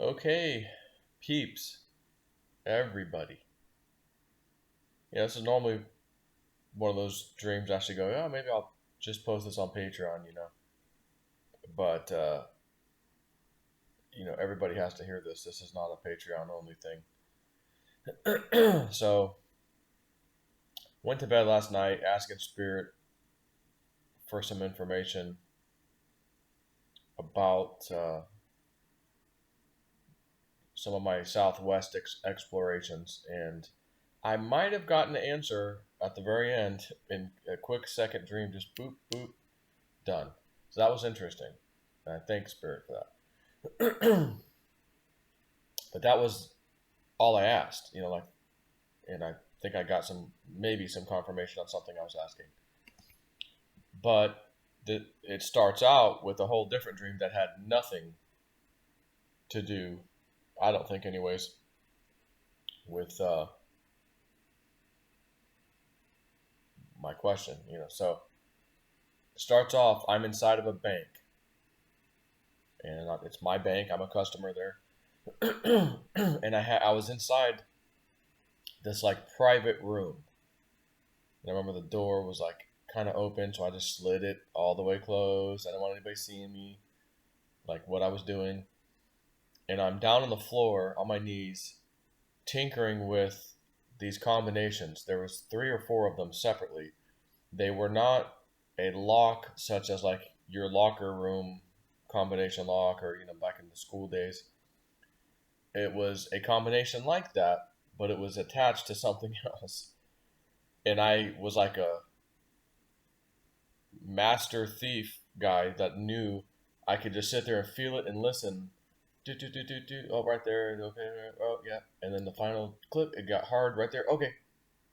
Okay, peeps, everybody. This is normally one of those dreams I should go, oh, maybe I'll just post this on Patreon. But, everybody has to hear this. This is not a Patreon only thing. So, went to bed last night asking Spirit for some information about some of my Southwest explorations, and I might have gotten the answer at the very end in a quick second dream, just boop, boop, done. So that was interesting. And I thank Spirit for that. But that was all I asked, and I think I got maybe some confirmation on something I was asking. But it starts out with a whole different dream that had nothing to do, I don't think anyways, with my question, So it starts off, I'm inside of a bank, and it's my bank. I'm a customer there, and I was inside this like private room, and I remember the door was like kind of open, so I just slid it all the way closed. I didn't want anybody seeing me, like what I was doing, and I'm down on the floor on my knees, tinkering with these combinations. There was 3 or 4 of them separately. They were not a lock such as like your locker room combination lock or back in the school days. It was a combination like that, but it was attached to something else. And I was like a master thief guy that knew I could just sit there and feel it and listen. Do do do do do. Oh, right there. Okay. Oh, yeah. And then the final clip, it got hard right there. Okay,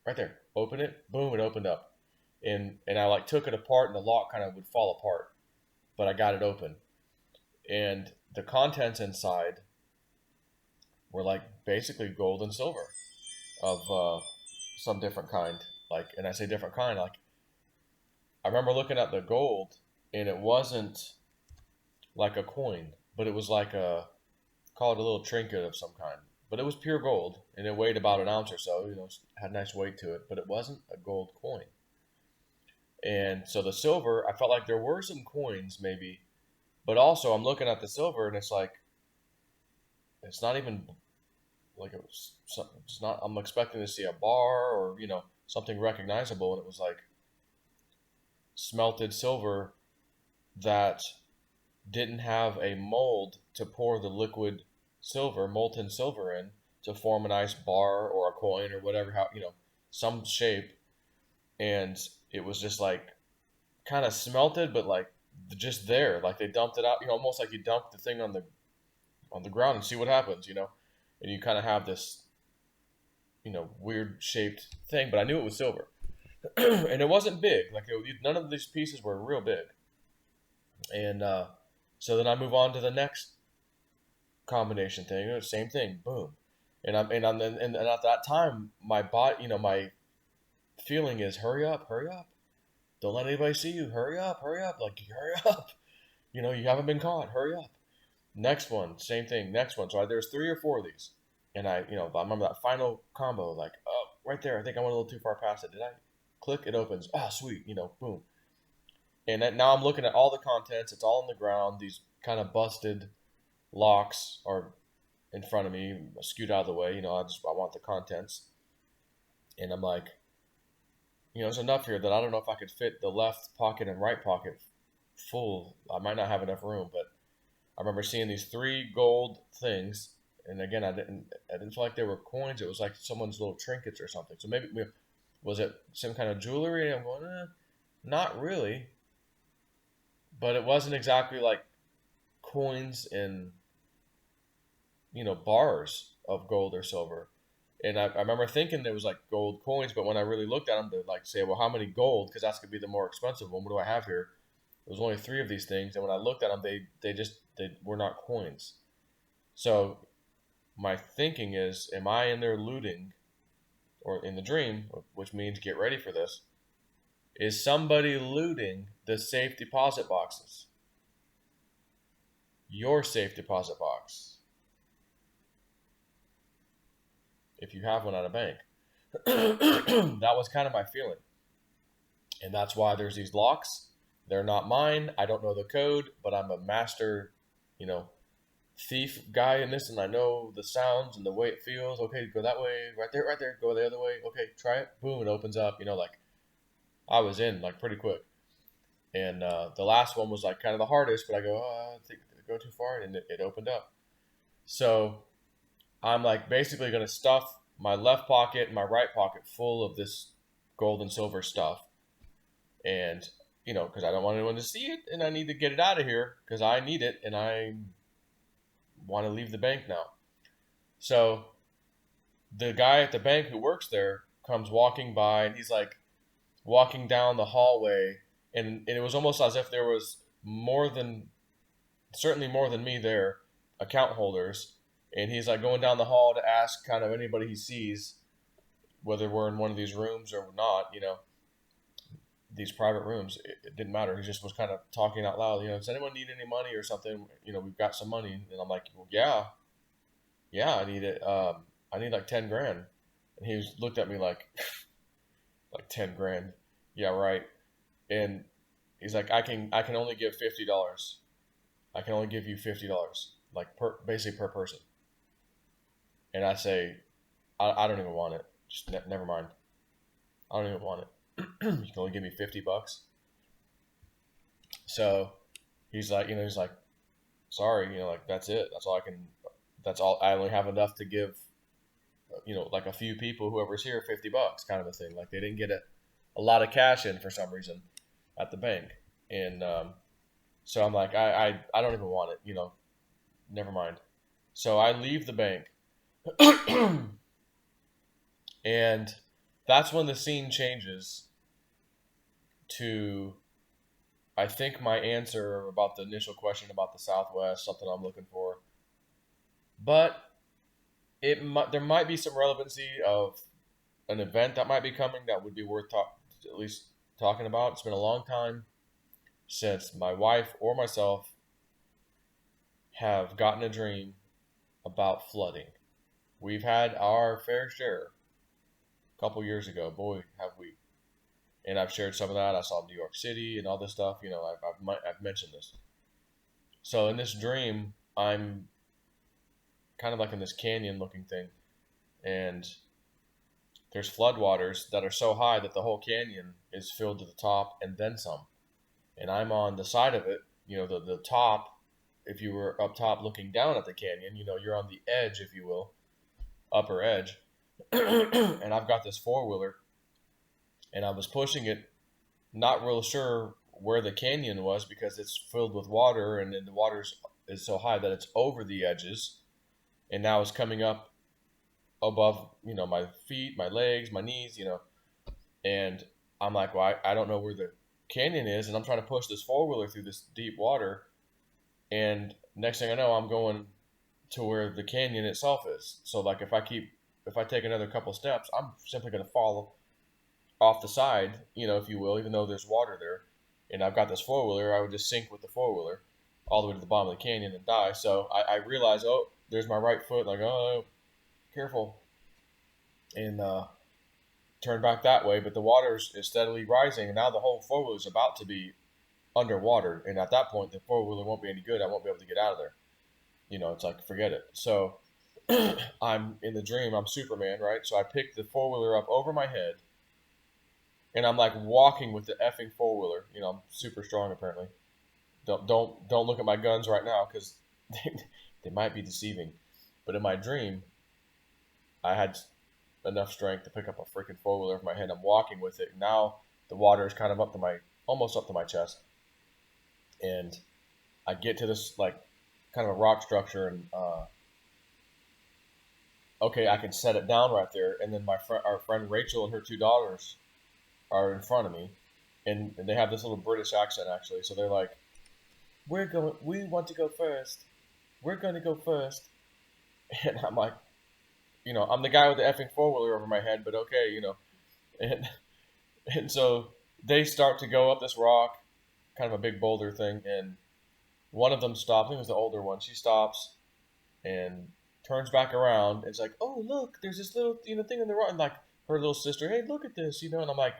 right there. Open it. Boom. It opened up. And I like took it apart, and the lock kind of would fall apart, but I got it open. And the contents inside were like basically gold and silver of some different kind. Like, and I say different kind, like I remember looking at the gold, and it wasn't like a coin, but it was like call it a little trinket of some kind. But it was pure gold, and it weighed about an ounce or so. Had nice weight to it, but it wasn't a gold coin. And so the silver, I felt like there were some coins maybe, but also I'm looking at the silver, and it's like it's not even like it's not. I'm expecting to see a bar or something recognizable, and it was like smelted silver that didn't have a mold to pour the liquid silver, molten silver in to form a nice bar or a coin or whatever, some shape. And it was just like kind of smelted, but like just there, like they dumped it out, almost like you dump the thing on the ground and see what happens, and you kind of have this, weird shaped thing, but I knew it was silver. And it wasn't big, like none of these pieces were real big. And so then I move on to the next combination thing, same thing, boom. And at that time, my body, my feeling is hurry up, hurry up. Don't let anybody see you. Hurry up, like hurry up. You haven't been caught. Hurry up. Next one, same thing. Next one. So there's 3 or 4 of these, and I remember that final combo, like, oh, right there. I think I went a little too far past it. Did I? Click, it opens. Ah, sweet. Boom. And now I'm looking at all the contents. It's all on the ground. These kind of busted locks are in front of me, scoot out of the way. I want the contents, and I'm like, there's enough here that I don't know if I could fit the left pocket and right pocket full. I might not have enough room, but I remember seeing these 3 gold things, and again, I didn't feel like they were coins. It was like someone's little trinkets or something. So maybe was it some kind of jewelry? And I'm going, not really, but it wasn't exactly like coins in bars of gold or silver. And I remember thinking there was like gold coins, but when I really looked at them, to like say, well, how many gold? Because that's gonna be the more expensive one. What do I have here? There was only 3 of these things, and when I looked at them, they were not coins. So my thinking is, am I in there looting, or in the dream, which means get ready for this? Is somebody looting the safe deposit boxes? Your safe deposit box. if you have one at a bank. That was kind of my feeling. And that's why there's these locks. They're not mine. I don't know the code, but I'm a master, you know, thief guy in this, and I know the sounds and the way it feels. Okay, go that way, right there, right there. Go the other way. Okay, try it. Boom, it opens up. You know, like I was in like pretty quick. And the last one was like kind of the hardest, but I go, oh, I think I go too far, and it opened up. So I'm like basically gonna stuff my left pocket and my right pocket full of this gold and silver stuff, and because I don't want anyone to see it, and I need to get it out of here because I need it, and I want to leave the bank now. So the guy at the bank who works there comes walking by, and he's like walking down the hallway, and it was almost as if there was certainly more than me there, account holders, and he's like going down the hall to ask kind of anybody he sees whether we're in one of these rooms or not, these private rooms. It didn't matter. He just was kind of talking out loud, does anyone need any money or something? We've got some money. And I'm like, well, yeah, I need it. I need like 10 grand. And he looked at me like, like 10 grand. Yeah, right. And he's like, I can only give $50. I can only give you $50, like basically per person. And I say, I don't even want it. Just never mind. I don't even want it. You can only give me $50. So he's like, sorry, like that's it. That's all I can. That's all. I only have enough to give, like a few people, whoever's here, $50, kind of a thing. Like they didn't get a lot of cash in for some reason at the bank, and so I'm like, I don't even want it. Never mind. So I leave the bank, and that's when the scene changes to, I think, my answer about the initial question about the Southwest, something I'm looking for. But there might be some relevancy of an event that might be coming that would be worth at least talking about. It's been a long time since my wife or myself have gotten a dream about flooding. We've had our fair share a couple years ago. Boy, have we. And I've shared some of that. I saw New York City and all this stuff. I've mentioned this. So in this dream, I'm kind of like in this canyon looking thing, and there's floodwaters that are so high that the whole canyon is filled to the top and then some. And I'm on the side of it, the top. If you were up top looking down at the canyon, you're on the edge, if you will, upper edge. And I've got this four-wheeler, and I was pushing it, not real sure where the canyon was because it's filled with water, and then the water is so high that it's over the edges, and now it's coming up above, my feet, my legs, my knees, and I'm like, well, I don't know where the canyon is, and I'm trying to push this four-wheeler through this deep water, and next thing I know, I'm going to where the canyon itself is. So like if I take another couple steps, I'm simply going to fall off the side, if you will, even though there's water there, and I've got this four-wheeler, I would just sink with the four-wheeler all the way to the bottom of the canyon and die. So I realized, oh, there's my right foot, like, oh, careful, and turn back that way, but the water is steadily rising, and now the whole four-wheeler is about to be underwater, and at that point, the four-wheeler won't be any good. I won't be able to get out of there. It's like, forget it. So I'm in the dream, I'm Superman, right? So I pick the four-wheeler up over my head, and I'm like walking with the effing four-wheeler. I'm super strong apparently. Don't look at my guns right now because they might be deceiving. But in my dream, I had enough strength to pick up a freaking four-wheeler over my head. I'm walking with it. Now the water is kind of almost up to my chest. And I get to this like kind of a rock structure, and okay, I can set it down right there. And then our friend Rachel and her two daughters are in front of me, and they have this little British accent actually. So they're like, we want to go first. We're going to go first. And I'm like, I'm the guy with the effing four-wheeler over my head, but okay, and so they start to go up this rock, kind of a big boulder thing, and one of them stops. I think it was the older one. She stops and turns back around. It's like, oh look, there's this little thing on the right, and like her little sister, hey, look at this, and I'm like,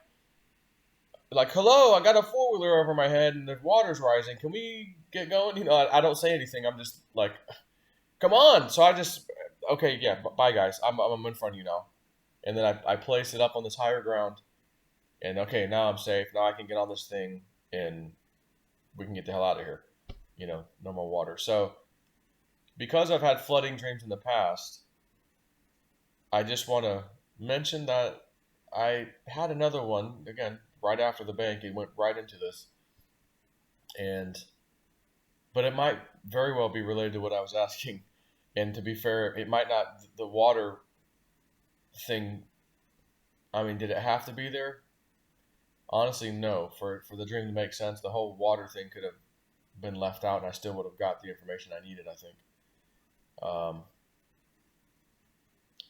hello, I got a 4-wheeler over my head and the water's rising. Can we get going? I don't say anything. I'm just like, come on. So I just, okay, yeah, bye guys. I'm in front of you now. And then I place it up on this higher ground. And okay, now I'm safe. Now I can get on this thing and we can get the hell out of here. No more water. So because I've had flooding dreams in the past, I just want to mention that I had another one, again, right after the bank. It went right into this. But it might very well be related to what I was asking. And to be fair, it might not, the water thing, I mean, did it have to be there? Honestly, no. For the dream to make sense, the whole water thing could have been left out and I still would have got the information I needed, I think.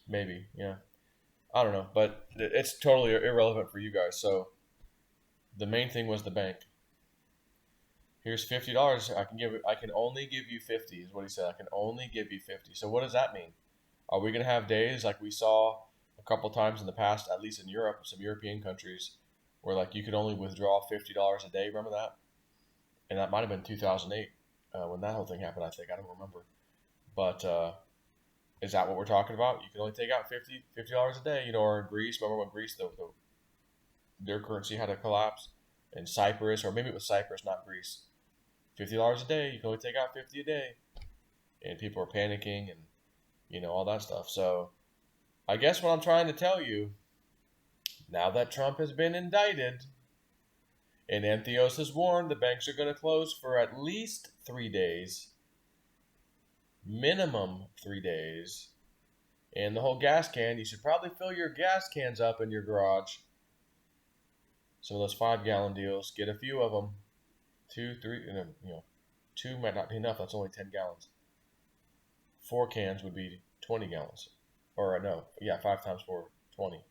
Maybe, yeah. I don't know, but it's totally irrelevant for you guys. So the main thing was the bank. Here's $50. I can only give you 50 is what he said. I can only give you 50. So what does that mean? Are we going to have days like we saw a couple times in the past, at least in Europe, some European countries, where like you could only withdraw $50 a day? Remember that? And that might have been 2008 when that whole thing happened, I think. I don't remember. But is that what we're talking about? You can only take out $50 a day, or in Greece. Remember when Greece, their currency had a collapse? In Cyprus, or maybe it was Cyprus, not Greece. $50 a day, you can only take out 50 a day. And people are panicking and, all that stuff. So I guess what I'm trying to tell you, now that Trump has been indicted and Entheos has warned the banks are going to close for at least 3 days, minimum 3 days, and the whole gas can, you should probably fill your gas cans up in your garage. Some of those 5-gallon deals, get a few of them. 2, 3, 2 might not be enough. That's only 10 gallons. 4 cans would be 20 gallons. Or no, yeah, 5 times 4, 20.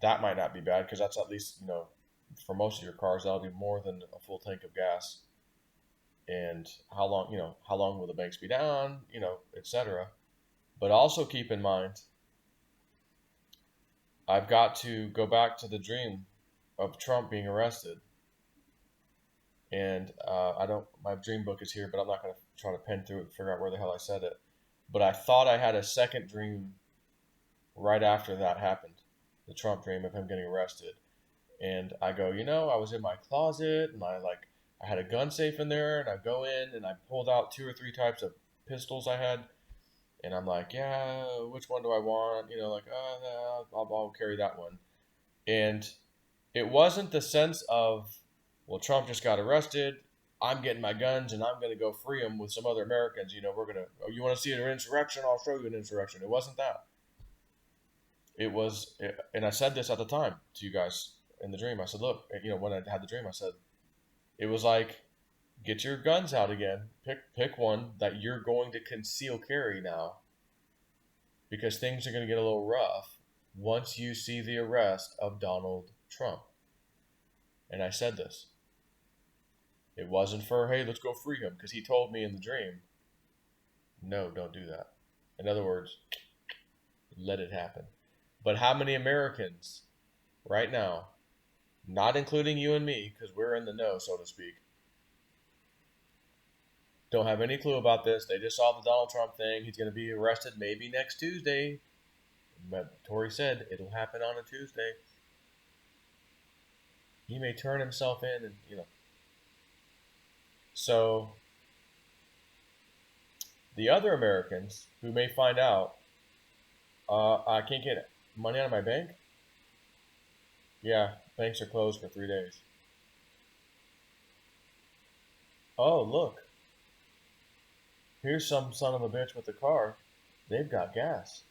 That might not be bad because that's at least, for most of your cars, that'll be more than a full tank of gas. And how long will the banks be down, etc. But also keep in mind, I've got to go back to the dream of Trump being arrested. And my dream book is here, but I'm not going to try to pen through it and figure out where the hell I said it. But I thought I had a second dream right after that happened, the Trump dream of him getting arrested. And I go, I was in my closet and I had a gun safe in there, and I go in and I pulled out 2 or 3 types of pistols I had. And I'm like, yeah, which one do I want? I'll carry that one. And it wasn't the sense of, well, Trump just got arrested. I'm getting my guns and I'm going to go free him with some other Americans. You want to see an insurrection? I'll show you an insurrection. It wasn't that. It was, and I said this at the time to you guys in the dream. I said, look, when I had the dream, I said, it was like, get your guns out again. Pick one that you're going to conceal carry now, because things are going to get a little rough once you see the arrest of Donald Trump. And I said this. It wasn't for, hey, let's go free him, because he told me in the dream, no, don't do that. In other words, let it happen. But how many Americans right now, not including you and me, because we're in the know, so to speak, don't have any clue about this? They just saw the Donald Trump thing. He's going to be arrested maybe next Tuesday. But Tory said it'll happen on a Tuesday. He may turn himself in and, So the other Americans who may find out, I can't get money out of my bank. Yeah, banks are closed for 3 days. Oh, look. Here's some son of a bitch with a car. They've got gas.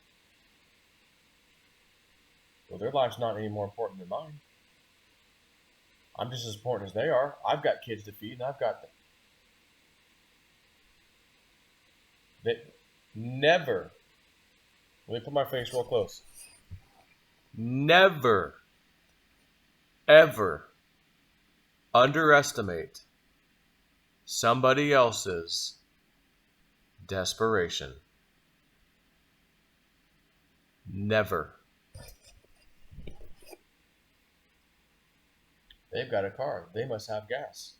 Well, their life's not any more important than mine. I'm just as important as they are. I've got kids to feed, and I've got them. Never. Let me put my face real close. Never, ever underestimate somebody else's desperation. Never. They've got a car. They must have gas.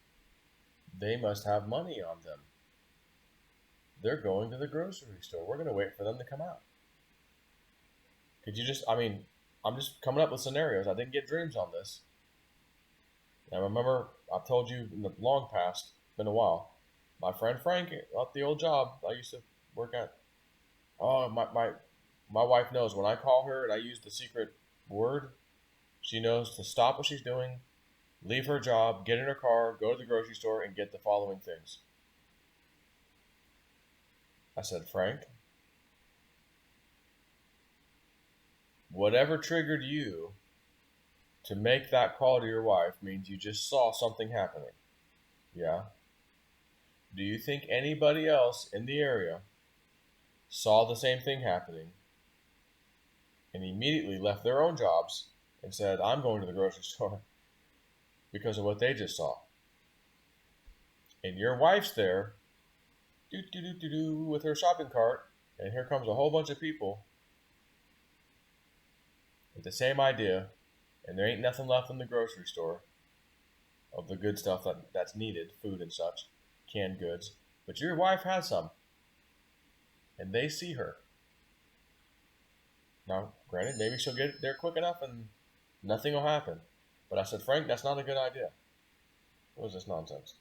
They must have money on them. They're going to the grocery store. We're going to wait for them to come out. Could you just, I'm just coming up with scenarios. I didn't get dreams on this. I remember, I've told you in the long past, been a while, my friend Frank at the old job I used to work at. Oh, my wife knows when I call her and I use the secret word, she knows to stop what she's doing, leave her job, get in her car, go to the grocery store, and get the following things. I said, Frank, whatever triggered you to make that call to your wife means you just saw something happening. Yeah? Do you think anybody else in the area saw the same thing happening and immediately left their own jobs and said, I'm going to the grocery store because of what they just saw? And your wife's there, with her shopping cart, and here comes a whole bunch of people with the same idea, and there ain't nothing left in the grocery store of the good stuff that's needed, food and such, canned goods, but your wife has some, and they see her. Now, granted, maybe she'll get there quick enough and nothing will happen, but I said, Frank, that's not a good idea. What is this nonsense?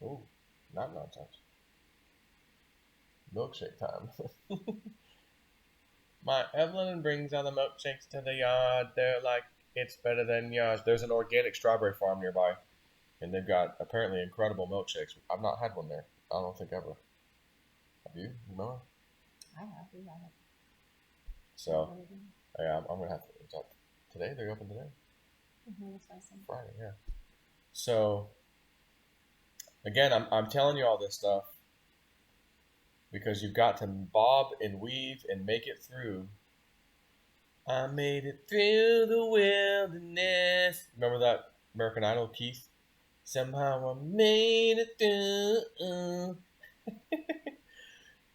Ooh, not nonsense. Milkshake time. My Evelyn brings all the milkshakes to the yard. They're like, it's better than yours. There's an organic strawberry farm nearby, and they've got apparently incredible milkshakes. I've not had one there. I don't think ever. Have you? No? I have. We have it. So, yeah, I'm going to have to. Is that today? They're open today? Mm-hmm, that's what I said. Friday, yeah. So, again, I'm telling you all this stuff because you've got to bob and weave and make it through. I made it through the wilderness. Remember that American Idol, Keith? Somehow I made it through.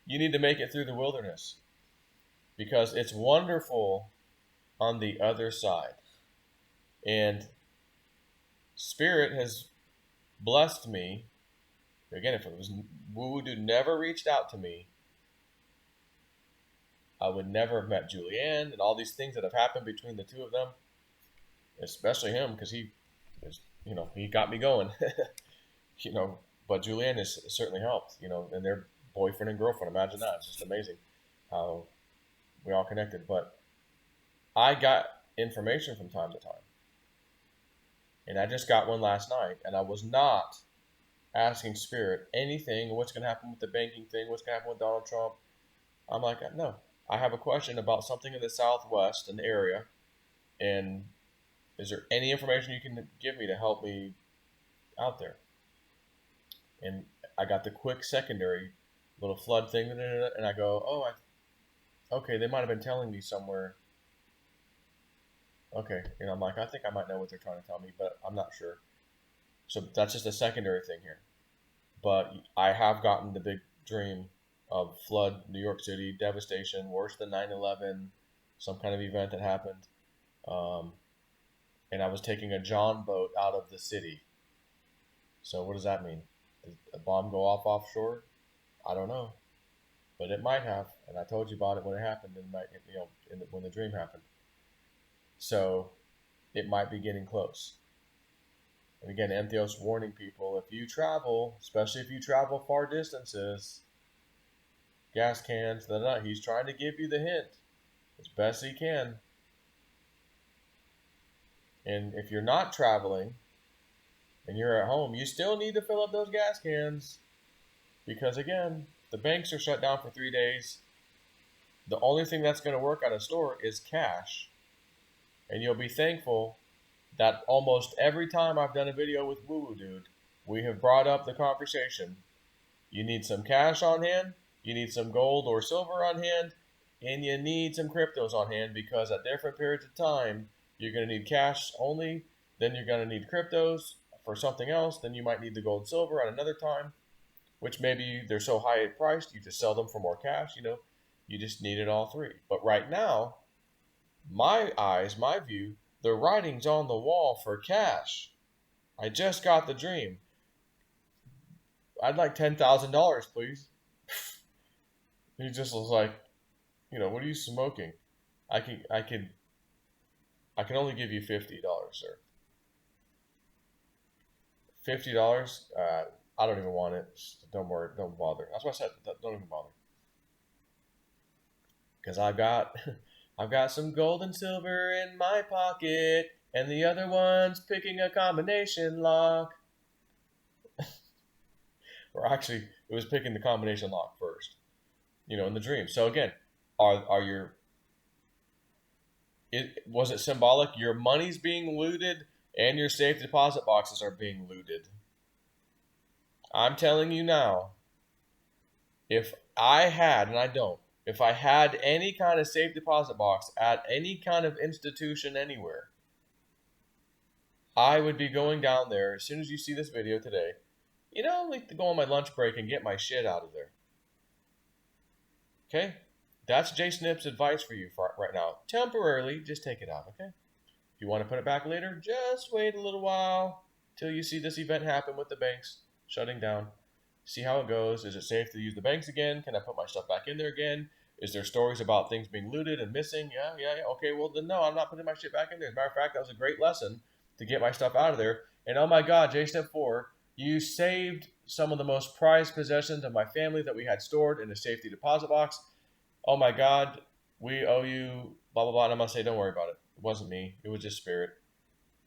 You need to make it through the wilderness because it's wonderful on the other side. And Spirit has blessed me. Again, if it was Woo Dude never reached out to me, I would never have met Julianne and all these things that have happened between the two of them, especially him because he got me going, but Julianne has certainly helped, and their boyfriend and girlfriend. Imagine that. It's just amazing how we all connected. But I got information from time to time, and I just got one last night, and I was not asking Spirit anything, what's going to happen with the banking thing, what's going to happen with Donald Trump. I'm like, no, I have a question about something in the Southwest, an area, and is there any information you can give me to help me out there? And I got the quick secondary little flood thing, and I go, okay, they might have been telling me somewhere. Okay, I'm like, I think I might know what they're trying to tell me, but I'm not sure. So that's just a secondary thing here. But I have gotten the big dream of flood, New York City, devastation, worse than 9/11, some kind of event that happened. And I was taking a John boat out of the city. So what does that mean? Did a bomb go off offshore? I don't know. But it might have. And I told you about it when it happened, when the dream happened. So it might be getting close. And again, Entheos warning people, if you travel, especially if you travel far distances, gas cans, he's trying to give you the hint as best he can. And if you're not traveling and you're at home, you still need to fill up those gas cans because, again, the banks are shut down for 3 days. The only thing that's going to work at a store is cash. And you'll be thankful that almost every time I've done a video with Woo Woo Dude, we have brought up the conversation. You need some cash on hand, you need some gold or silver on hand, and you need some cryptos on hand because at different periods of time, you're going to need cash only, then you're going to need cryptos for something else, then you might need the gold and silver at another time, which maybe they're so high priced, you just sell them for more cash. You just needed all three. But right now, my view, the writing's on the wall for cash. I just got the dream. I'd like $10,000, please. He just was like, what are you smoking? I can only give you $50, sir. $50? I don't even want it. Just don't worry, don't bother. That's what I said. Don't even bother. Because I've got some gold and silver in my pocket, and the other one's picking a combination lock. Or actually, it was picking the combination lock first. In the dream. So again, was it symbolic? Your money's being looted and your safe deposit boxes are being looted. I'm telling you now, if I had, and I don't, if I had any kind of safe deposit box at any kind of institution anywhere, I would be going down there as soon as you see this video today, like to go on my lunch break and get my shit out of there. Okay? That's Jay Snip's advice for you right now. Temporarily, just take it out, okay? If you want to put it back later, just wait a little while till you see this event happen with the banks shutting down. See how it goes. Is it safe to use the banks again? Can I put my stuff back in there again? Is there stories about things being looted and missing? Yeah. Okay, well, then no, I'm not putting my shit back in there. As a matter of fact, that was a great lesson to get my stuff out of there. And oh my God, Jay Snip 4, you saved some of the most prized possessions of my family that we had stored in a safety deposit box. Oh my God, we owe you, blah, blah, blah. And I'm going to say, don't worry about it. It wasn't me. It was just spirit.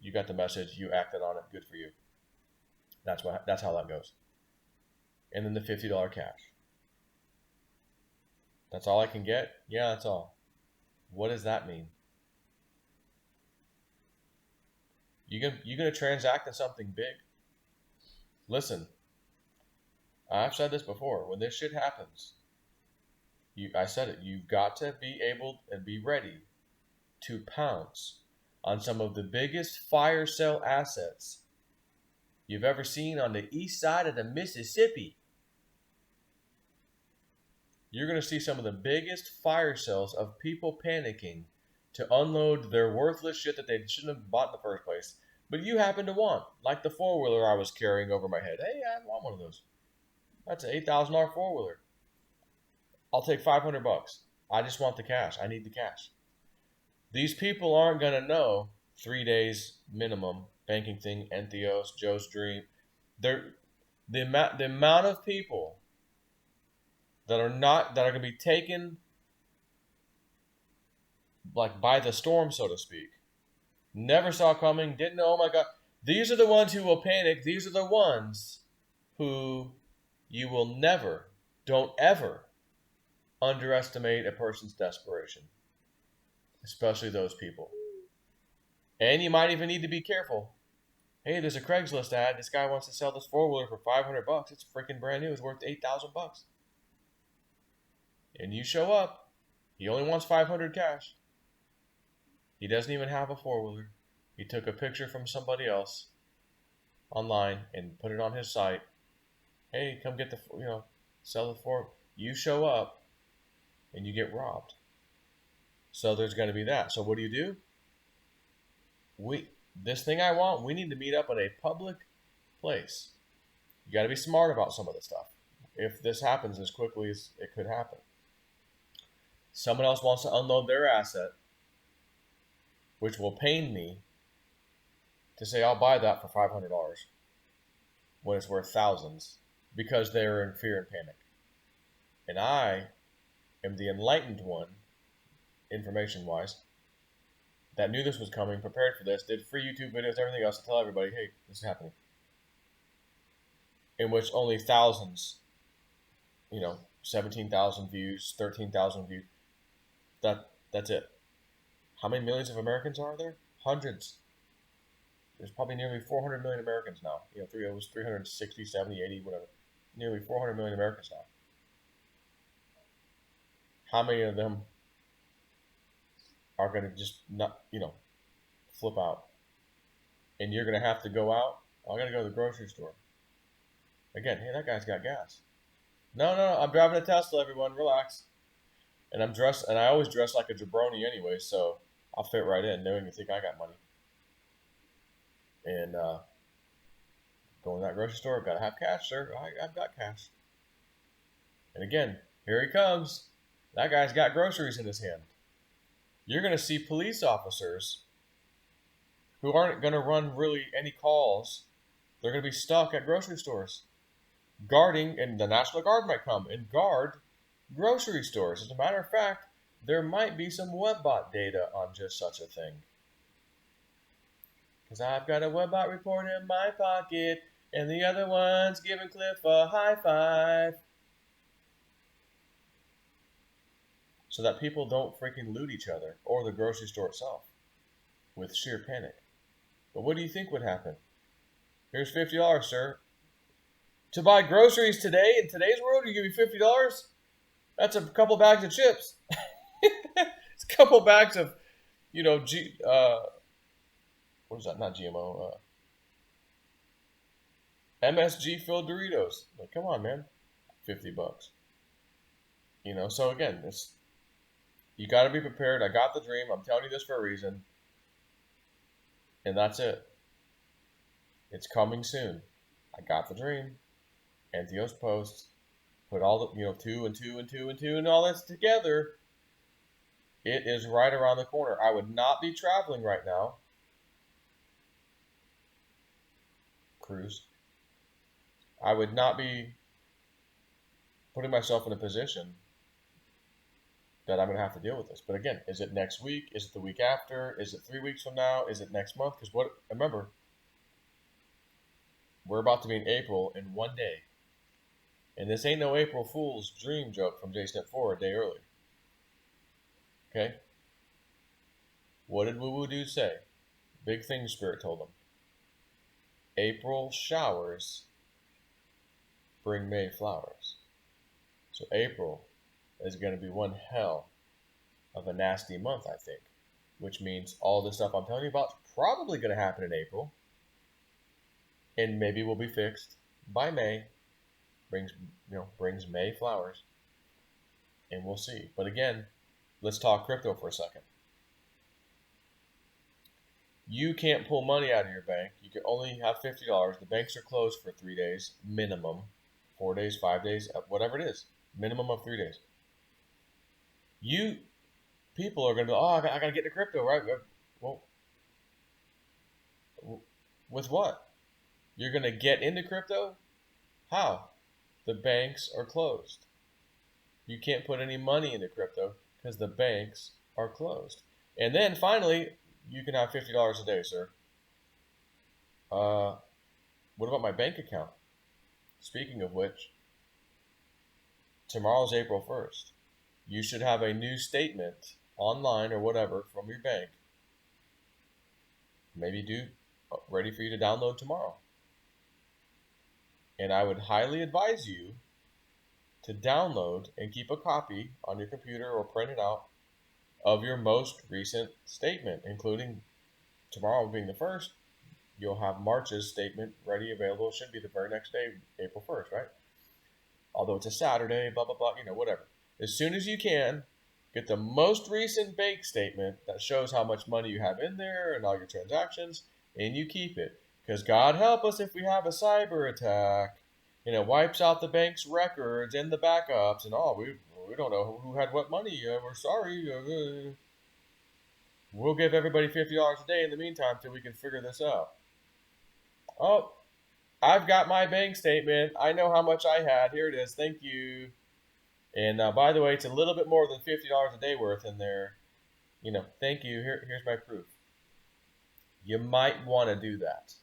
You got the message. You acted on it. Good for you. That's how that goes. And then the $50 cash. That's all I can get? Yeah, that's all. What does that mean? You gonna transact in something big? Listen, I've said this before. When this shit happens, I said it. You've got to be able and be ready to pounce on some of the biggest fire sale assets you've ever seen on the east side of the Mississippi. You're going to see some of the biggest fire sales of people panicking to unload their worthless shit that they shouldn't have bought in the first place, but you happen to want, like the four-wheeler I was carrying over my head. Hey, I want one of those. That's an $8,000 four-wheeler. I'll take $500. I just want the cash. I need the cash. These people aren't going to know 3 days minimum banking thing, Entheos, Joe's Dream. The amount of people that are going to be taken like by the storm, so to speak. Never saw coming, didn't know, oh my God. These are the ones who will panic. These are the ones who you will never, don't ever underestimate a person's desperation. Especially those people. And you might even need to be careful. Hey, there's a Craigslist ad. This guy wants to sell this four-wheeler for $500. It's freaking brand new. It's worth $8,000. And you show up. He only wants $500 cash. He doesn't even have a four-wheeler. He took a picture from somebody else online and put it on his site. Hey, come get sell the four. You show up and you get robbed. So there's going to be that. So what do? This thing I want, we need to meet up at a public place. You got to be smart about some of this stuff. If this happens as quickly as it could happen. Someone else wants to unload their asset, which will pain me to say I'll buy that for $500 when it's worth thousands because they're in fear and panic. And I am the enlightened one, information-wise, that knew this was coming, prepared for this, did free YouTube videos, everything else to tell everybody, hey, this is happening. In which only thousands, 17,000 views, 13,000 views, that's it. How many millions of Americans are there? Hundreds. There's probably nearly 400 million Americans now. It was 360, 70, 80, whatever. Nearly 400 million Americans now. How many of them are going to just not, flip out? And you're going to have to go out Oh, I gotta go to the grocery store. Again, hey, that guy's got gas. No, I'm driving a Tesla, everyone, relax. And I'm dressed, and I always dress like a jabroni anyway, so I'll fit right in. They don't even think I got money. And going to that grocery store, gotta have cash, sir. I've got cash. And again, here he comes. That guy's got groceries in his hand. You're gonna see police officers who aren't gonna run really any calls. They're gonna be stuck at grocery stores, guarding, and the National Guard might come and guard grocery stores. As a matter of fact, there might be some webbot data on just such a thing. Because I've got a webbot report in my pocket, and the other one's giving Cliff a high five. So that people don't freaking loot each other or the grocery store itself with sheer panic. But what do you think would happen? Here's $50, sir. To buy groceries today, in today's world, you give me $50? That's a couple bags of chips. It's a couple bags of, what is that? Not GMO. MSG filled Doritos. Like, come on, man. $50. So again, you got to be prepared. I got the dream. I'm telling you this for a reason. And that's it. It's coming soon. I got the dream. Antios posts. Put all the, 2 and 2 and 2 and 2 and all this together. It is right around the corner. I would not be traveling right now. Cruise. I would not be putting myself in a position that I'm going to have to deal with this. But again, is it next week? Is it the week after? Is it 3 weeks from now? Is it next month? Because remember, we're about to be in April in 1 day. And this ain't no April Fool's dream joke from J-Step 4 a day early. Okay? What did Woo Woo Dude say? Big thing Spirit told him. April showers bring May flowers. So April is going to be one hell of a nasty month, I think. Which means all this stuff I'm telling you about is probably going to happen in April. And maybe will be fixed by May. Brings May flowers. And we'll see. But again, let's talk crypto for a second. You can't pull money out of your bank. You can only have $50. The banks are closed for 3 days, minimum. 4 days, 5 days, whatever it is. Minimum of 3 days. People are going to go, I got to get into crypto, right? Well, with what? You're going to get into crypto? How? The banks are closed. You can't put any money into crypto because the banks are closed. And then finally, you can have $50 a day, sir. What about my bank account? Speaking of which, tomorrow's April 1st. You should have a new statement online or whatever from your bank. Maybe ready for you to download tomorrow. And I would highly advise you to download and keep a copy on your computer or print it out of your most recent statement, including tomorrow being the 1st. You'll have March's statement ready, available. It should be the very next day, April 1st, right? Although it's a Saturday, blah, blah, blah, whatever. As soon as you can, get the most recent bank statement that shows how much money you have in there and all your transactions, and you keep it. Because God help us if we have a cyber attack. It wipes out the bank's records and the backups, and we don't know who had what money. We're sorry. We'll give everybody $50 a day in the meantime till we can figure this out. Oh, I've got my bank statement. I know how much I had. Here it is. Thank you. And by the way, it's a little bit more than $50 a day worth in there. Thank you. Here's my proof. You might want to do that.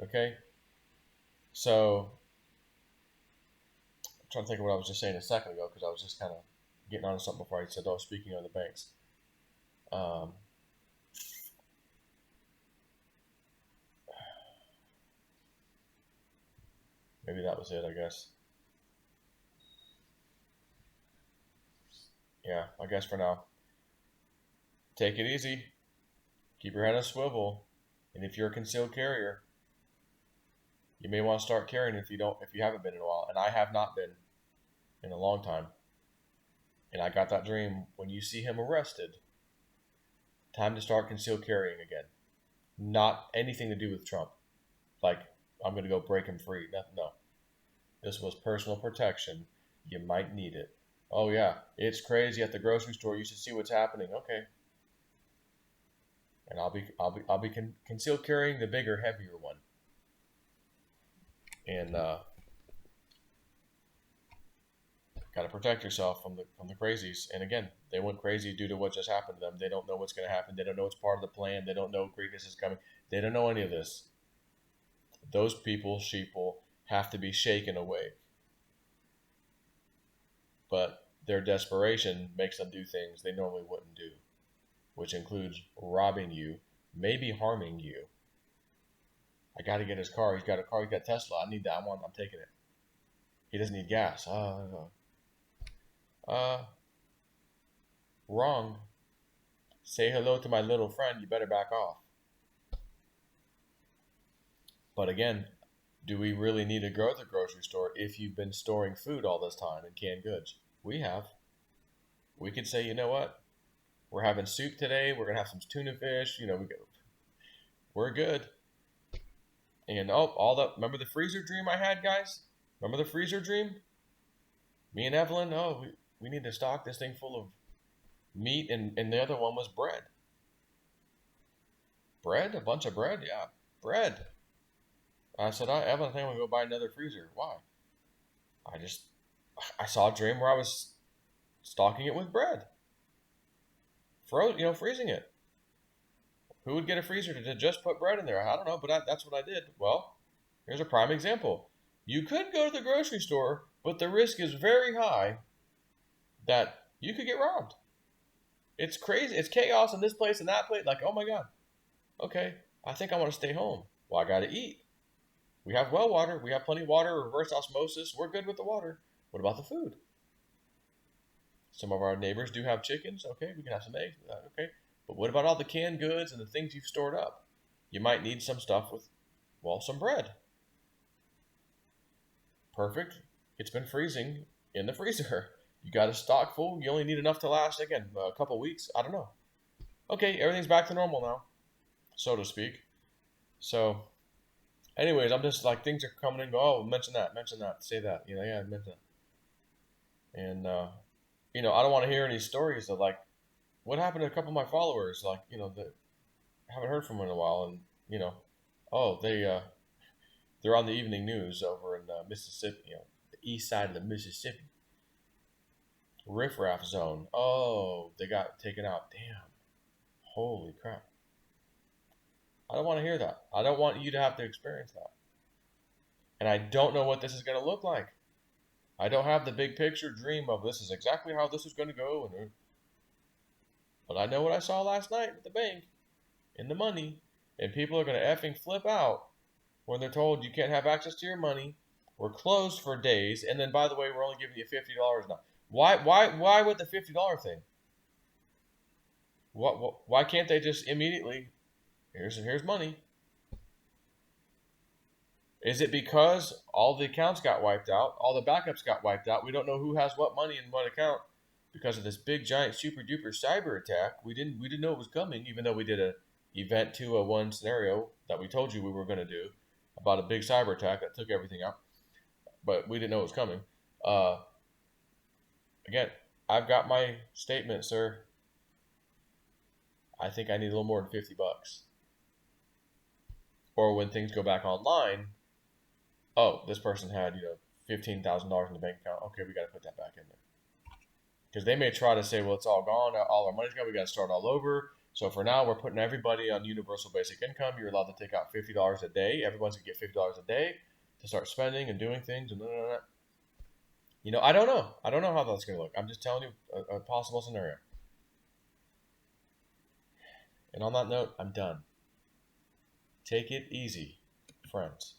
Okay? So, I'm trying to think of what I was just saying a second ago because I was just kind of getting on to something before I said, speaking on the banks. Maybe that was it, I guess. Yeah, I guess for now. Take it easy. Keep your head on a swivel. And if you're a concealed carrier, you may want to start carrying if you haven't been in a while. And I have not been in a long time. And I got that dream, when you see him arrested, time to start concealed carrying again. Not anything to do with Trump. Like, I'm going to go break him free. No. This was personal protection. You might need it. Oh yeah, it's crazy at the grocery store. You should see what's happening. Okay. And I'll be concealed carrying the bigger, heavier one. And gotta protect yourself from the crazies. And again, they went crazy due to what just happened to them. They don't know what's going to happen. They don't know it's part of the plan. They don't know greatness is coming. They don't know any of this. Those people, sheeple, have to be shaken awake. But their desperation makes them do things they normally wouldn't do, which includes robbing you, maybe harming you. I got to get his car. He's got a car. He's got Tesla. I need that. I'm taking it. He doesn't need gas. Wrong. Say hello to my little friend. You better back off. But again, do we really need to go to the grocery store if you've been storing food all this time in canned goods? We have. We could say, you know what? We're having soup today. We're gonna have some tuna fish. We're good. And remember the freezer dream I had, guys? Remember the freezer dream? Me and Evelyn. We need to stock this thing full of meat, and the other one was bread. Bread? A bunch of bread? Yeah, bread. I said, Evelyn, I think I'm gonna go buy another freezer. Why? I saw a dream where I was stocking it with bread. Freezing it. Who would get a freezer to just put bread in there? I don't know, but that's what I did. Well, here's a prime example. You could go to the grocery store, but the risk is very high that you could get robbed. It's crazy. It's chaos in this place and that place. Like, oh my God. Okay, I think I want to stay home. Well, I got to eat. We have well water. We have plenty of water, reverse osmosis. We're good with the water. What about the food? Some of our neighbors do have chickens. Okay, we can have some eggs. Okay, but what about all the canned goods and the things you've stored up? You might need some stuff with, some bread. Perfect. It's been freezing in the freezer. You got a stock full. You only need enough to last, again, a couple weeks. I don't know. Okay, everything's back to normal now, so to speak. So, anyways, I'm just like, things are coming and go. Oh, mention that, say that. Yeah, mention that. And, I don't want to hear any stories of like, what happened to a couple of my followers, like, that I haven't heard from in a while, and, they're on the evening news over in Mississippi, the east side of the Mississippi. Riffraff zone. Oh, they got taken out. Damn. Holy crap. I don't want to hear that. I don't want you to have to experience that. And I don't know what this is going to look like. I don't have the big picture dream of this is exactly how this is going to go. But I know what I saw last night at the bank in the money. And people are going to effing flip out when they're told you can't have access to your money. We're closed for days. And then, by the way, we're only giving you $50 now. Why with the $50 thing? Why can't they just immediately, here's money? Is it because all the accounts got wiped out, all the backups got wiped out? We don't know who has what money in what account because of this big giant super duper cyber attack. We didn't know it was coming, even though we did a Event 201 scenario that we told you we were going to do about a big cyber attack that took everything out, but we didn't know it was coming. Again, I've got my statement, sir. I think I need a little more than $50. Or when things go back online, oh, this person had, $15,000 in the bank account. Okay, we got to put that back in there. Because they may try to say, well, it's all gone. All our money's gone. We got to start all over. So for now, we're putting everybody on universal basic income. You're allowed to take out $50 a day. Everyone's going to get $50 a day to start spending and doing things. And I don't know. I don't know how that's going to look. I'm just telling you a possible scenario. And on that note, I'm done. Take it easy, friends.